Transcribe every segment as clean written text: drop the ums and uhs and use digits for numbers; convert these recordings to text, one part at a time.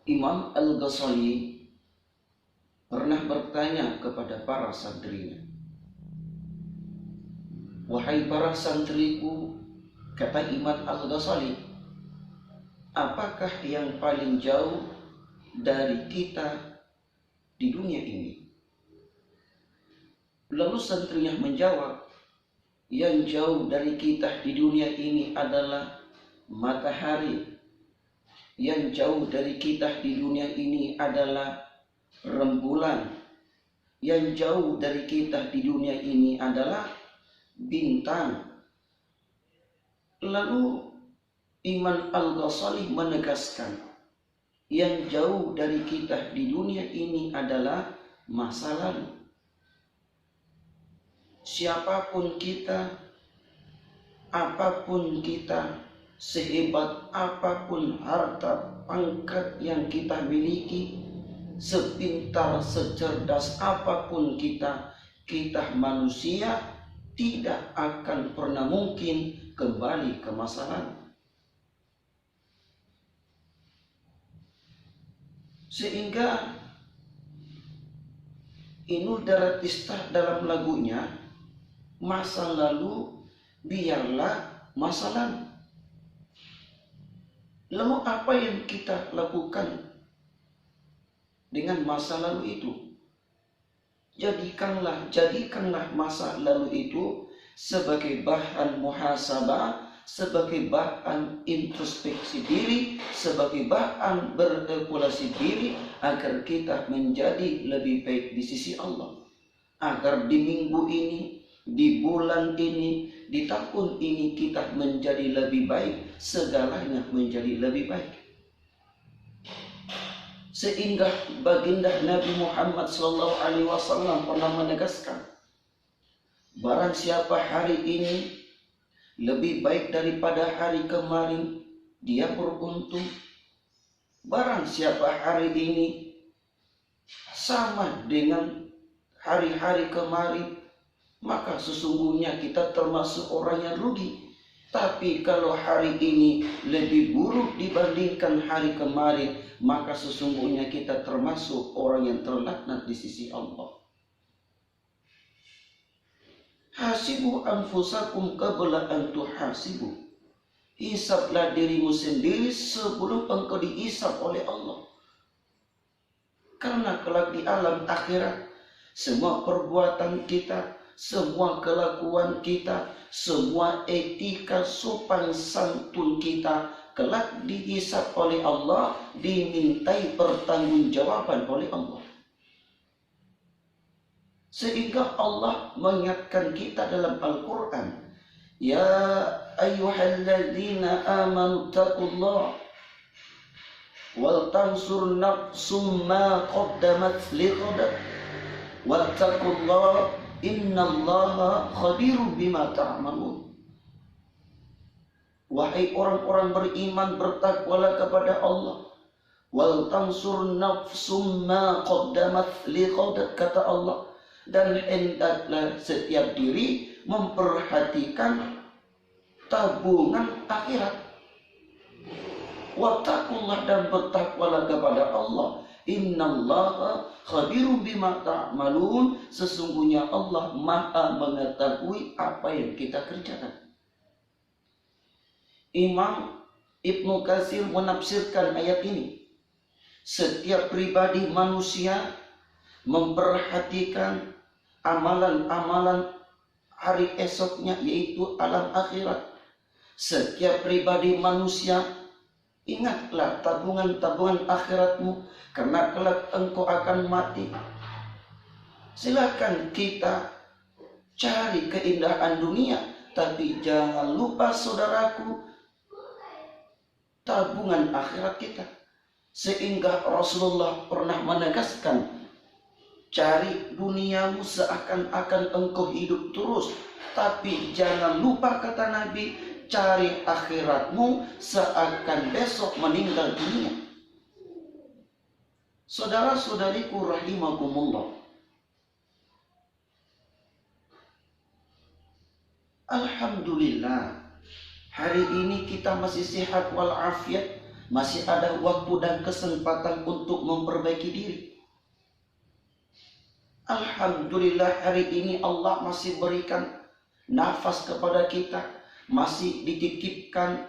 Imam Al-Ghazali pernah bertanya kepada para santrinya, "Wahai para santriku," kata Imam Al-Ghazali, "apakah yang paling jauh dari kita di dunia ini?" Lalu santrinya menjawab, "Yang jauh dari kita di dunia ini adalah matahari. Yang jauh dari kita di dunia ini adalah rembulan. Yang jauh dari kita di dunia ini adalah bintang." Lalu Imam Al-Ghazali menegaskan, yang jauh dari kita di dunia ini adalah masa lalu. Siapapun kita, apapun kita, sehebat apapun harta pangkat yang kita miliki, sepintar secerdas apapun kita manusia tidak akan pernah mungkin kembali ke masa lalu. Sehingga Inul Daratista dalam lagunya, masa lalu biarlah masa lalu. Lalu apa yang kita lakukan dengan masa lalu itu? Jadikanlah masa lalu itu sebagai bahan muhasabah, sebagai bahan introspeksi diri, sebagai bahan berevaluasi diri, agar kita menjadi lebih baik di sisi Allah. Agar di minggu ini, di bulan ini, di tahun ini kita menjadi lebih baik, segalanya menjadi lebih baik. Sehingga baginda Nabi Muhammad SAW pernah menegaskan, barang siapa hari ini lebih baik daripada hari kemarin, dia beruntung. Barang siapa hari ini sama dengan hari-hari kemarin, maka sesungguhnya kita termasuk orang yang rugi. Tapi kalau hari ini lebih buruk dibandingkan hari kemarin, maka sesungguhnya kita termasuk orang yang terlaknat di sisi Allah. Hasibu anfusakum qabla an tuhasibu. Hisablah dirimu sendiri sebelum engkau dihisab oleh Allah. Karena kelak di alam akhirat, semua perbuatan kita, semua kelakuan kita, semua etika sopan santun kita kelak dihisab oleh Allah, dimintai pertanggungjawaban oleh Allah. Sehingga Allah mengingatkan kita dalam Al-Quran, "Ya ayyuhalladzina amanu taqullah wal tansur nafsum ma qaddamat liqad wattaqullah innallaha khabirum bima ta'malun." Wahai orang-orang beriman, bertakwalah kepada Allah. Wal tansur nafsum ma qaddamat liqad, kata Allah, dan hendaklah setiap diri memperhatikan tabungan akhirat. Wattaqullah, dan bertakwalah kepada Allah. Innallaha khabirum bima ta'malun, sesungguhnya Allah Maha mengetahui apa yang kita kerjakan. Imam Ibnu Katsir menafsirkan ayat ini, setiap pribadi manusia memperhatikan amalan-amalan hari esoknya, yaitu alam akhirat. Setiap pribadi manusia, ingatlah tabungan-tabungan akhiratmu, karena kelak engkau akan mati. Silakan kita cari keindahan dunia, tapi jangan lupa, saudaraku, tabungan akhirat kita. Sehingga Rasulullah pernah menegaskan, cari duniamu seakan-akan engkau hidup terus, tapi jangan lupa, kata Nabi, cari akhiratmu seakan besok meninggal dunia. Saudara-saudariku rahimakumullah, alhamdulillah hari ini kita masih sehat walafiat, masih ada waktu dan kesempatan untuk memperbaiki diri. Alhamdulillah hari ini Allah masih berikan nafas kepada kita, masih dititipkan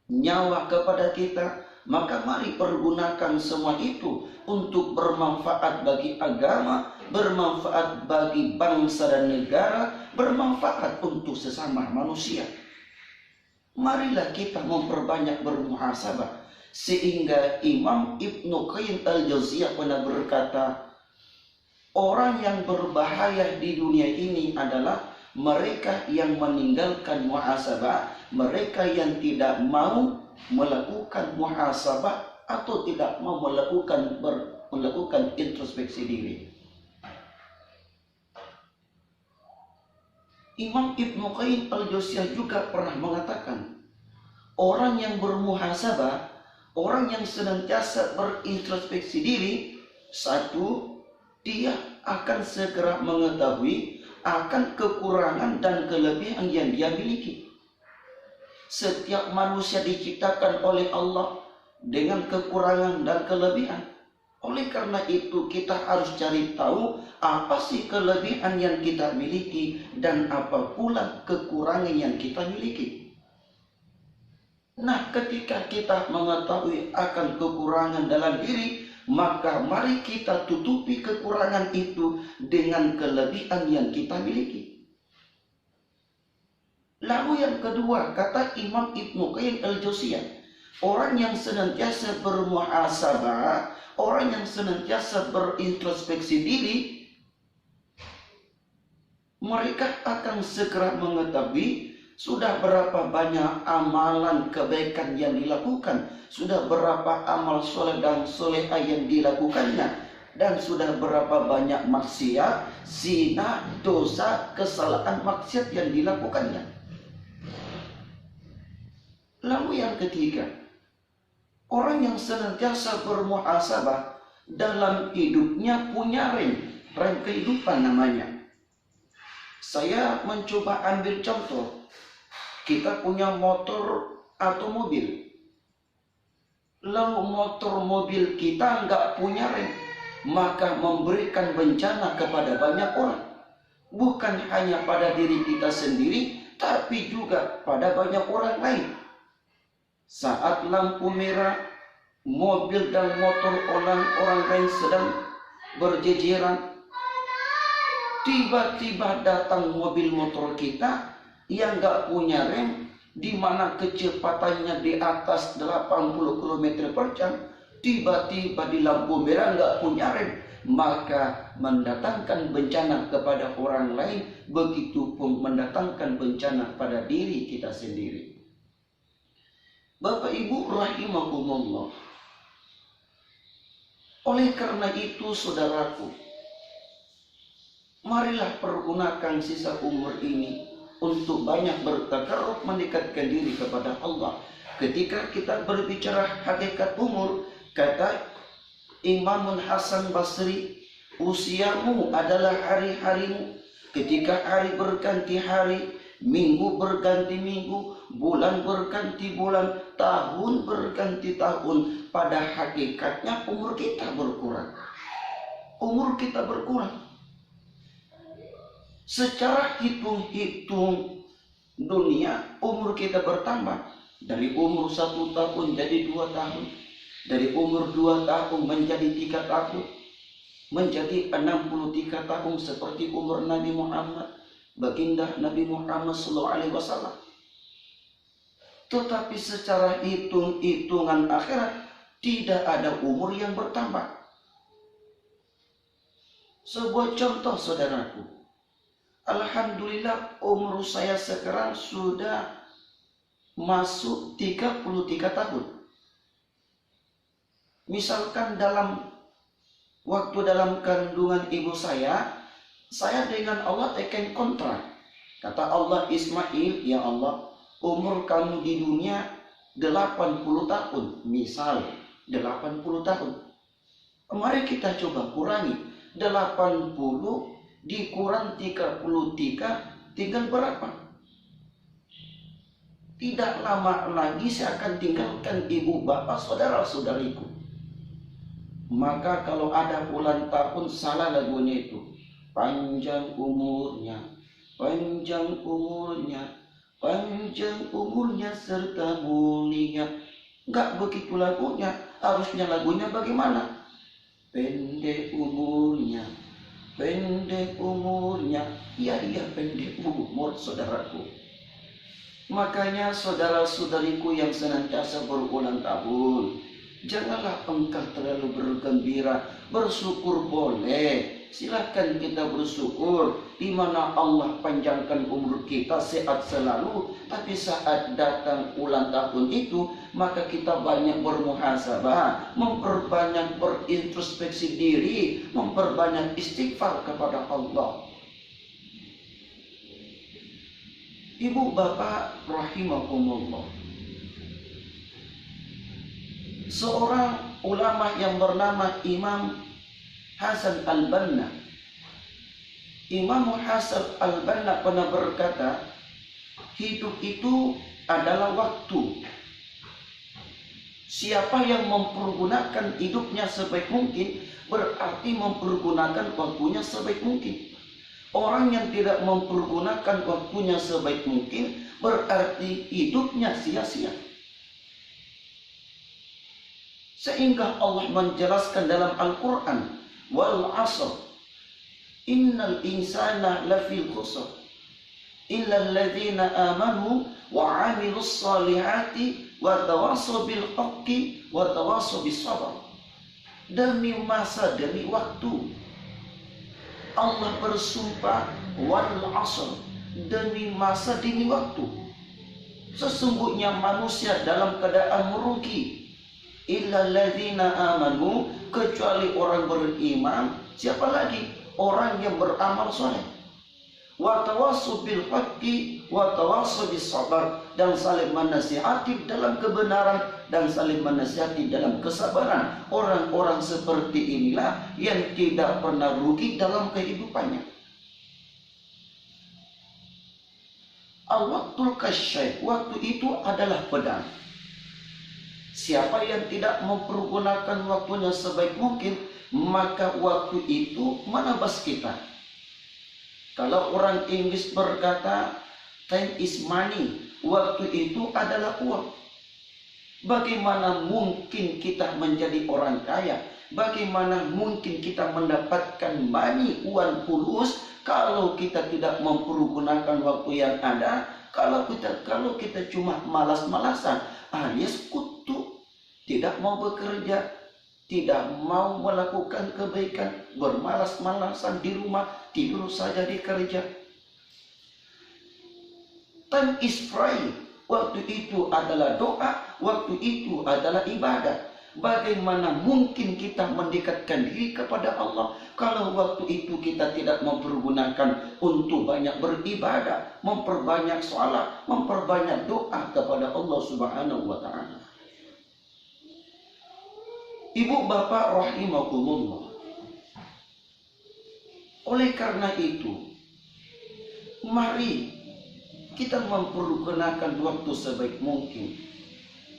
nyawa kepada kita. Maka mari pergunakan semua itu untuk bermanfaat bagi agama, bermanfaat bagi bangsa dan negara, bermanfaat untuk sesama manusia. Marilah kita memperbanyak bermuhasabah. Sehingga Imam Ibnu Qayyim al-Jauziyah pernah berkata, orang yang berbahaya di dunia ini adalah mereka yang meninggalkan muhasabah, mereka yang tidak mau melakukan muhasabah atau tidak mau melakukan introspeksi diri. Imam Ibnu Qayyim al-Jauziyah juga pernah mengatakan, orang yang bermuhasabah, orang yang senantiasa berintrospeksi diri, satu, dia akan segera mengetahui akan kekurangan dan kelebihan yang dia miliki. Setiap manusia diciptakan oleh Allah dengan kekurangan dan kelebihan. Oleh karena itu kita harus cari tahu apa sih kelebihan yang kita miliki dan apa pula kekurangan yang kita miliki. Nah, ketika kita mengetahui akan kekurangan dalam diri, maka mari kita tutupi kekurangan itu dengan kelebihan yang kita miliki. Lalu yang kedua, kata Imam Ibnu Qayyim al-Jauziyah, orang yang senantiasa bermuhasabah, orang yang senantiasa berintrospeksi diri, mereka akan segera mengetahui sudah berapa banyak amalan kebaikan yang dilakukan, sudah berapa amal soleh dan solehah yang dilakukannya, dan sudah berapa banyak maksiat, zina, dosa, kesalahan maksiat yang dilakukannya. Lalu yang ketiga, orang yang senantiasa bermuhasabah dalam hidupnya punya rem kehidupan namanya. Saya mencoba ambil contoh, kita punya motor atau mobil. Lalu motor mobil kita nggak punya rem, maka memberikan bencana kepada banyak orang. Bukan hanya pada diri kita sendiri, tapi juga pada banyak orang lain. Saat lampu merah, mobil dan motor orang lain sedang berjejeran, tiba-tiba datang mobil motor kita yang nggak punya rem, di mana kecepatannya di atas 80 km per jam, tiba-tiba di lampu merah nggak punya rem, maka mendatangkan bencana kepada orang lain, begitu pun mendatangkan bencana pada diri kita sendiri. Bapak Ibu rahimakumullah. Oleh karena itu saudaraku, marilah pergunakan sisa umur ini untuk banyak bertakarrub, mendekatkan diri kepada Allah. Ketika kita berbicara hakikat umur, kata Imam Hasan Basri, usiamu adalah hari-harimu. Ketika hari berganti hari, minggu berganti minggu, bulan berganti bulan, tahun berganti tahun, pada hakikatnya umur kita berkurang. Umur kita berkurang. Secara hitung-hitung dunia, umur kita bertambah. Dari umur 1 tahun jadi 2 tahun. Dari umur 2 tahun menjadi 3 tahun. Menjadi 63 tahun seperti umur Nabi Muhammad, baginda Nabi Muhammad SAW. Tetapi secara hitung-hitungan akhirat, tidak ada umur yang bertambah. Sebuah contoh saudaraku, alhamdulillah umur saya sekarang sudah masuk 33 tahun. Misalkan dalam kandungan ibu saya dengan Allah tekan kontrak. Kata Allah, Ismail, ya Allah, umur kamu di dunia 80 tahun. Misal 80 tahun. Mari kita coba kurangi. 80 dikurang 33 tinggal berapa? Tidak lama lagi saya akan tinggalkan ibu bapak saudara-saudariku. Maka kalau ada ulang tahun, salah lagunya itu. Panjang umurnya, panjang umurnya, panjang umurnya serta mulia. Enggak begitu lagunya. Harusnya lagunya bagaimana? Pendek umurnya, pendek umurnya. Iya, pendek umur saudaraku. Makanya saudara-saudariku yang senantiasa berulang tahun, janganlah engkau terlalu bergembira. Bersyukur boleh, silakan kita bersyukur di mana Allah panjangkan umur kita, sehat selalu. Tapi saat datang ulang tahun itu, maka kita banyak bermuhasabah, memperbanyak berintrospeksi diri, memperbanyak istighfar kepada Allah. Ibu bapak rahimakumullah, seorang ulama yang bernama Imam Hasan al-Banna. Imam Hasan al-Banna pernah berkata, hidup itu adalah waktu. Siapa yang mempergunakan hidupnya sebaik mungkin, berarti mempergunakan waktunya sebaik mungkin. Orang yang tidak mempergunakan waktunya sebaik mungkin, berarti hidupnya sia-sia. Sehingga Allah menjelaskan dalam Al-Quran, wal 'ashr innal insana lafil khusr illa alladhina amanu wa 'amilus solihati wa tawassaw bil haqqi wa tawassaw bis sabr. Demi masa, demi waktu, Allah bersumpah, wal 'ashr, demi masa, demi waktu. Sesungguhnya manusia dalam keadaan merugi. Illa alladzina amanu, kecuali orang beriman. Siapa lagi? Orang yang beramal soleh. Wa tawassaw bil haqqi wa tawassaw bis sabr, dan saling menasihati dalam kebenaran dan saling menasihati dalam kesabaran. Orang-orang seperti inilah yang tidak pernah rugi dalam kehidupannya. Al-waqtul kasyai, waktu itu adalah pedang. Siapa yang tidak mempergunakan waktunya sebaik mungkin, maka waktu itu menebas kita. Kalau orang Inggris berkata, time is money, waktu itu adalah uang. Bagaimana mungkin kita menjadi orang kaya? Bagaimana mungkin kita mendapatkan money, uang fulus, kalau kita tidak mempergunakan waktu yang ada? Kalau kita cuma malas-malasan, alias kutu, tidak mau bekerja, tidak mau melakukan kebaikan, bermalas-malasan di rumah, tidur saja di kerja. Time is free, waktu itu adalah doa, waktu itu adalah ibadah. Bagaimana mungkin kita mendekatkan diri kepada Allah kalau waktu itu kita tidak mempergunakan untuk banyak beribadah, memperbanyak sholat, memperbanyak doa kepada Allah Subhanahu wa Ta'ala. Ibu bapak rahimakumullah, oleh karena itu, mari kita mempergunakan waktu sebaik mungkin.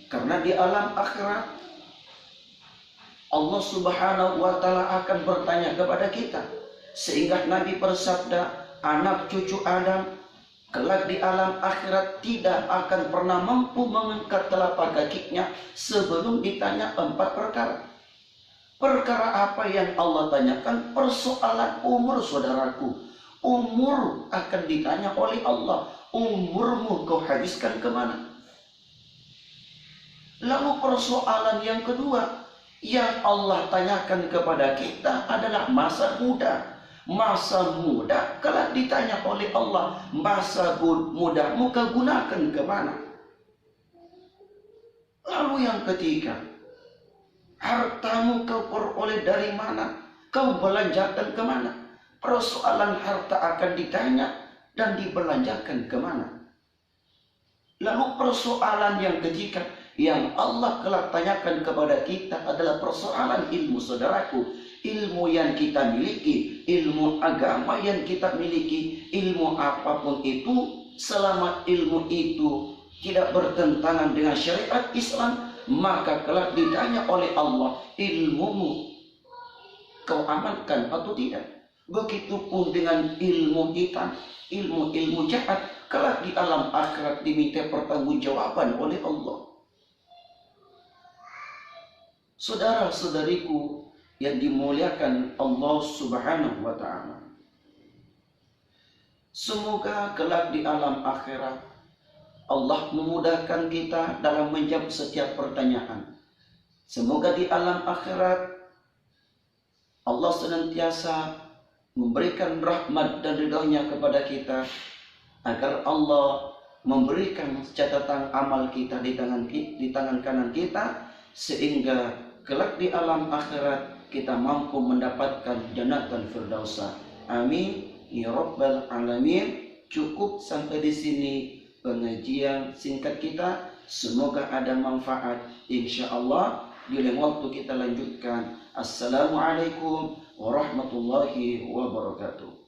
Karena di alam akhirat Allah Subhanahu wa Ta'ala akan bertanya kepada kita. Sehingga Nabi bersabda, anak cucu Adam kelak di alam akhirat tidak akan pernah mampu mengangkat telapak kakinya sebelum ditanya 4 perkara. Perkara apa yang Allah tanyakan? Persoalan umur, saudaraku. Umur akan ditanya oleh Allah. Umurmu kau habiskan kemana? Lalu persoalan yang kedua yang Allah tanyakan kepada kita adalah masa muda. Masa muda kelak ditanya oleh Allah, masa mudamu kau gunakan kemana? Lalu yang ketiga, hartamu kau peroleh dari mana? Kau belanjakan kemana? Persoalan harta akan ditanya dan dibelanjakan kemana? Lalu persoalan yang ketiga yang Allah kelak tanyakan kepada kita adalah persoalan ilmu, saudaraku. Ilmu yang kita miliki, ilmu agama yang kita miliki, ilmu apapun itu, selama ilmu itu tidak bertentangan dengan syariat Islam, maka kelak ditanya oleh Allah, ilmumu kau amalkan atau tidak? Begitupun dengan ilmu hitam, ilmu jahat, kelak di alam akhirat diminta pertanggungjawaban oleh Allah. Saudara-saudariku yang dimuliakan Allah Subhanahu wa ta'ala, semoga kelak di alam akhirat Allah memudahkan kita dalam menjawab setiap pertanyaan. Semoga di alam akhirat Allah senantiasa memberikan rahmat dan ridhonya kepada kita, agar Allah memberikan catatan amal kita di tangan kanan kita, sehingga kelak di alam akhirat kita mampu mendapatkan Jannatul Firdausa. Amin ya rabbal alamin. Cukup sampai di sini pengajian singkat kita. Semoga ada manfaat. Insyaallah di lain waktu kita lanjutkan. Assalamualaikum warahmatullahi wabarakatuh.